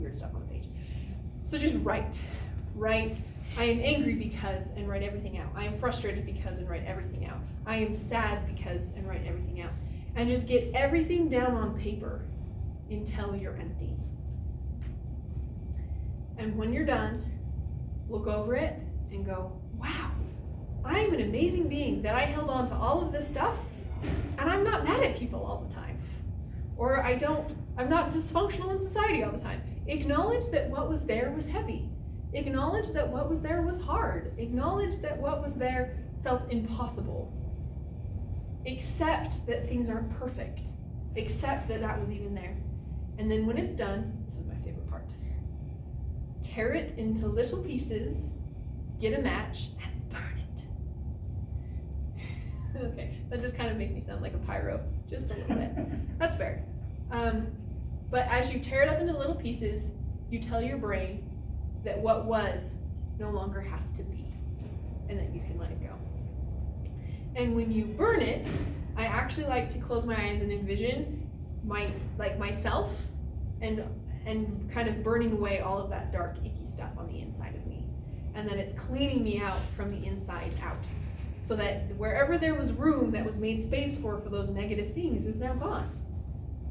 weird stuff on the page. So just write. Write, I am angry because, and write everything out. I am frustrated because, and write everything out. I am sad because, and write everything out. And just get everything down on paper until you're empty. And when you're done, look over it and go, wow, I am an amazing being that I held on to all of this stuff, and I'm not mad at people all the time. Or I'm not dysfunctional in society all the time. Acknowledge that what was there was heavy. Acknowledge that what was there was hard. Acknowledge that what was there felt impossible. Accept that things aren't perfect. Accept that that was even there. And then when it's done, this is my favorite part, tear it into little pieces, get a match, and burn it. Okay, that just kind of makes me sound like a pyro, just a little bit. That's fair. But as you tear it up into little pieces, you tell your brain that what was no longer has to be, and that you can let it go. And when you burn it, I actually like to close my eyes and envision myself and kind of burning away all of that dark, icky stuff on the inside of me. And then it's cleaning me out from the inside out. So that wherever there was room that was made space for those negative things is now gone.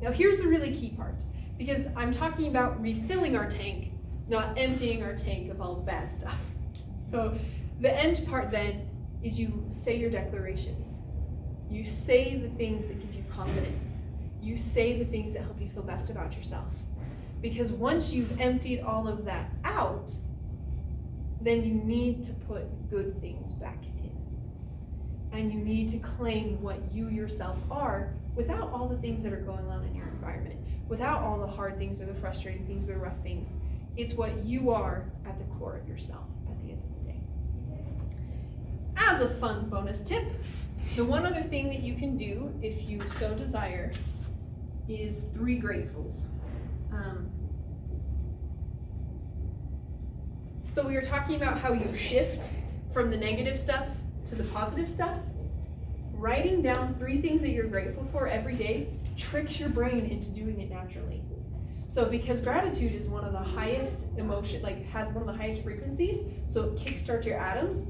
Now here's the really key part, because I'm talking about refilling our tank, not emptying our tank of all the bad stuff. So the end part then is you say your declarations. You say the things that give you confidence. You say the things that help you feel best about yourself. Because once you've emptied all of that out, then you need to put good things back in. And you need to claim what you yourself are without all the things that are going on in your environment, without all the hard things or the frustrating things, the rough things. It's what you are at the core of yourself at the end of the day. As a fun bonus tip, the one other thing that you can do if you so desire is 3 gratefuls. So we were talking about how you shift from the negative stuff to the positive stuff. Writing down 3 things that you're grateful for every day tricks your brain into doing it naturally. So because gratitude is one of the highest has one of the highest frequencies, so it kickstarts your atoms,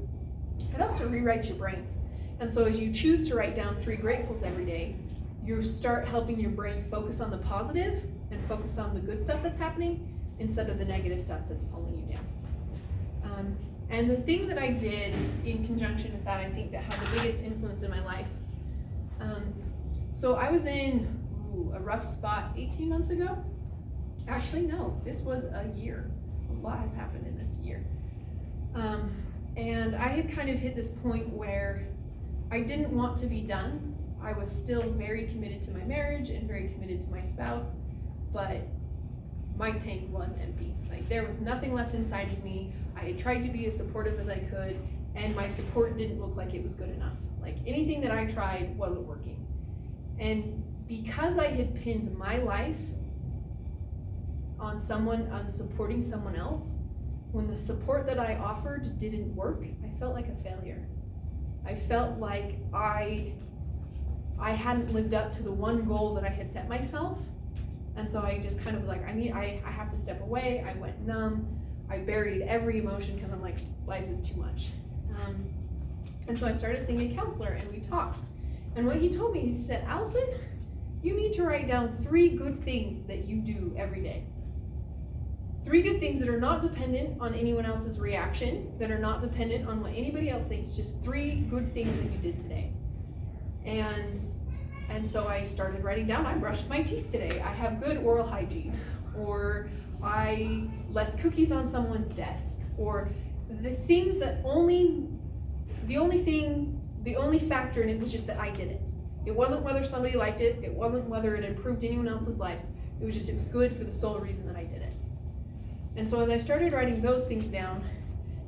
it also rewrites your brain. And so as you choose to write down 3 gratefuls every day, you start helping your brain focus on the positive and focus on the good stuff that's happening instead of the negative stuff that's pulling you down. And the thing that I did in conjunction with that, I think that had the biggest influence in my life. So I was in a rough spot 18 months ago. Actually, no, this was a year. A lot has happened in this year. And I had kind of hit this point where I didn't want to be done. I was still very committed to my marriage and very committed to my spouse, but my tank was empty. Like, there was nothing left inside of me. I had tried to be as supportive as I could, and my support didn't look like it was good enough. Like, anything that I tried wasn't working. And because I had pinned my life on supporting someone else, when the support that I offered didn't work, I felt like a failure. I felt like I hadn't lived up to the one goal that I had set myself. And so I just kind of like, I have to step away. I went numb. I buried every emotion because I'm like, life is too much. And so I started seeing a counselor, and we talked. And what he told me, he said, Allison, you need to write down 3 good things that you do every day. 3 good things that are not dependent on anyone else's reaction, that are not dependent on what anybody else thinks, just 3 good things that you did today. And so I started writing down, I brushed my teeth today, I have good oral hygiene, or I left cookies on someone's desk, or the things that the only factor in it was just that I did it. It wasn't whether somebody liked it, it wasn't whether it improved anyone else's life, it was good for the sole reason that I did it. And so as I started writing those things down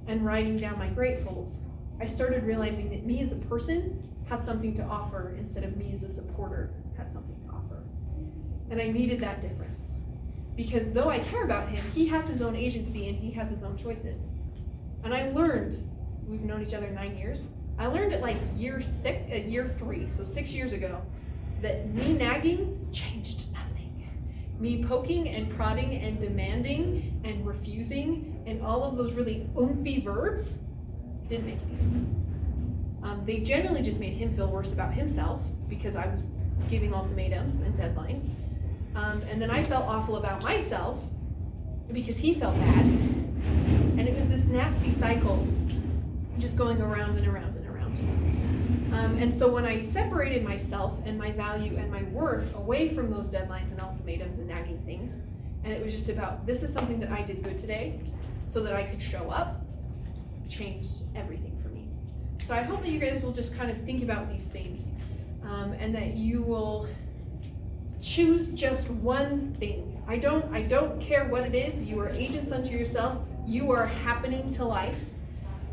and writing down my gratefuls, I started realizing that me as a person had something to offer instead of me as a supporter had something to offer. And I needed that difference. Because though I care about him, he has his own agency and he has his own choices. And I learned, we've known each other 9 years, I learned at like year 3, so 6 years ago, that me nagging changed nothing. Me poking and prodding and demanding and refusing and all of those really oomphy verbs didn't make any difference. They generally just made him feel worse about himself because I was giving ultimatums and deadlines. And then I felt awful about myself because he felt bad. And it was this nasty cycle just going around and around and around. And so when I separated myself and my value and my worth away from those deadlines and ultimatums and nagging things, and it was just about, this is something that I did good today so that I could show up, changed everything for me. So I hope that you guys will just kind of think about these things, and that you will choose just one thing. I don't care what it is. You are agents unto yourself. You are happening to life.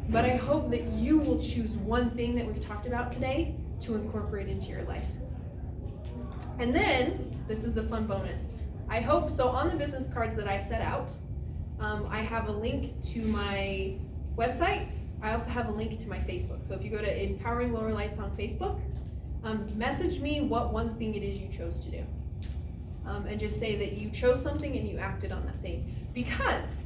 But I hope that you will choose one thing that we've talked about today to incorporate into your life. And then, this is the fun bonus. I hope, so on the business cards that I set out, I have a link to my website. I also have a link to my Facebook. So if you go to Empowering Lower Lights on Facebook, message me what one thing it is you chose to do. And just say that you chose something and you acted on that thing. Because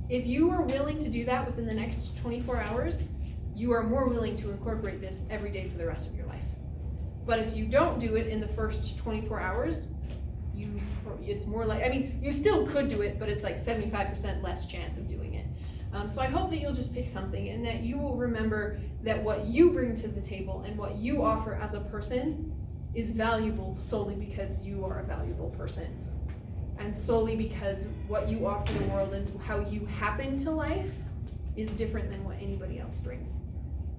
if you are willing to do that within the next 24 hours, you are more willing to incorporate this every day for the rest of your life. But if you don't do it in the first 24 hours, it's more like, I mean, you still could do it, but it's like 75% less chance of doing it. So I hope that you'll just pick something and that you will remember that what you bring to the table and what you offer as a person is valuable solely because you are a valuable person. And solely because what you offer the world and how you happen to life is different than what anybody else brings.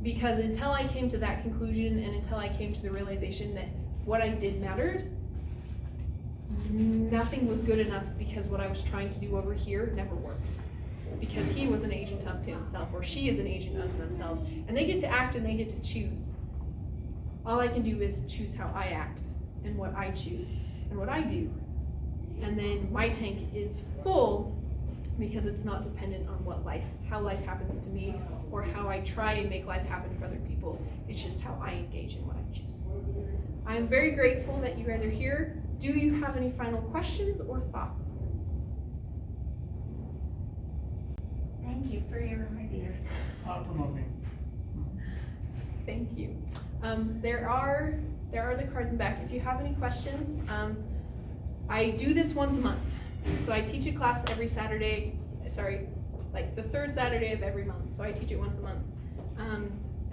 Because until I came to that conclusion and until I came to the realization that what I did mattered, nothing was good enough because what I was trying to do over here never worked. Because he was an agent unto himself, or she is an agent unto themselves, and they get to act and they get to choose. All I can do is choose how I act and what I choose and what I do. And then my tank is full because it's not dependent on how life happens to me or how I try and make life happen for other people. It's just how I engage in what I choose. I'm very grateful that you guys are here. Do you have any final questions or thoughts? Thank you for your ideas. Promoting. Thank you. There are the cards in back. If you have any questions, I do this once a month. So I teach a class every Saturday, like the third Saturday of every month. So I teach it once a month.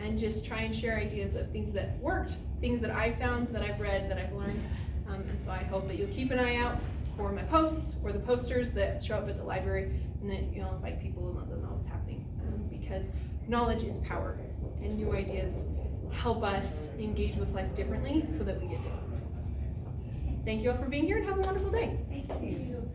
And just try and share ideas of things that worked, things that I found, that I've read, that I've learned. And so I hope that you'll keep an eye out for my posts or the posters that show up at the library, and that you'll invite people and let them know what's happening. Because knowledge is power, and new ideas help us engage with life differently so that we get different results. So, thank you all for being here and have a wonderful day. Thank you.